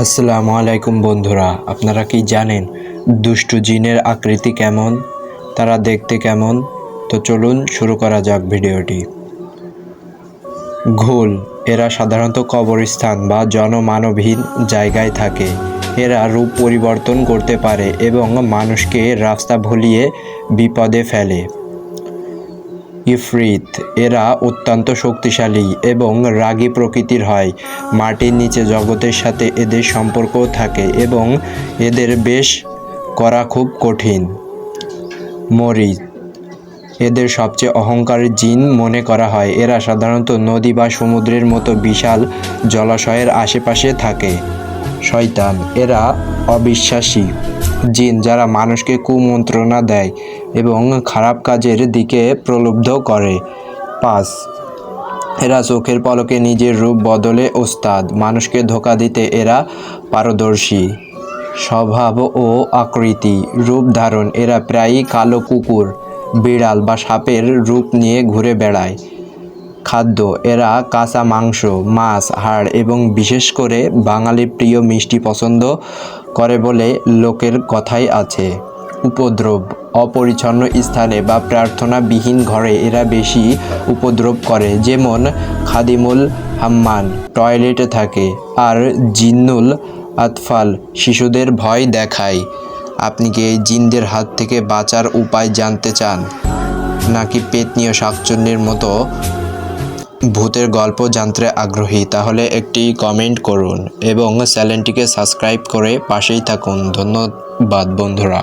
আসসালামু আলাইকুম বন্ধুরা, আপনারা কি জানেন দুষ্টু জিনের আকৃতি কেমন, তারা দেখতে কেমন? তো চলুন শুরু করা যাক ভিডিওটি। ঘুল এরা সাধারণত কবরস্থান বা জনমানবহীন জায়গায় থাকে। এরা রূপ পরিবর্তন করতে পারে এবং মানুষকে রাস্তা ভুলিয়ে বিপদে ফেলে। ইফরিত এরা অত্যন্ত শক্তিশালী এবং রাগী প্রকৃতির হয়। মাটির নিচে জগতের সাথে এদের সম্পর্ক থাকে এবং এদের বেশ করা খুব কঠিন। মরিচ এদের সবচেয়ে অহংকারী জিন মনে করা হয়। এরা সাধারণত নদী বা সমুদ্রের মতো বিশাল জলাশয়ের আশেপাশে থাকে। শয়তান এরা অবিশ্বাসী জিন যারা মানুষকে কুমন্ত্রণা দেয় এবং খারাপ কাজের দিকে প্রলুব্ধ করে। 5. এরা চোখের পলকে নিজের রূপ বদলে ওস্তাদ। মানুষকে ধোঁকা দিতে এরা পারদর্শী। স্বভাব ও আকৃতি রূপ ধারণ এরা প্রায়ই কালো কুকুর, বিড়াল বা সাপের রূপ নিয়ে ঘুরে বেড়ায়। খাদ্য এরা কাঁচা মাংস, মাছ, হাড় এবং বিশেষ করে বাঙালির প্রিয় মিষ্টি পছন্দ করে বলে লোকের কথাই আছে। উপদ্রব অপরিচ্ছন্ন স্থানে বা প্রার্থনাবিহীন ঘরে এরা বেশি উপদ্রব করে, যেমন খাদিমুল হাম্মান টয়লেটে থাকে আর জিন্নুল আতফাল শিশুদের ভয় দেখায়। আপনি কি এই জিনদের হাত থেকে বাঁচার উপায় জানতে চান, নাকি পেতনি ও শাকচুন্নির মতো ভূতের গল্প জানতে আগ্রহী? তাহলে একটি কমেন্ট করুন এবং চ্যানেলটিকে সাবস্ক্রাইব করে পাশেই থাকুন। ধন্যবাদ বন্ধুরা।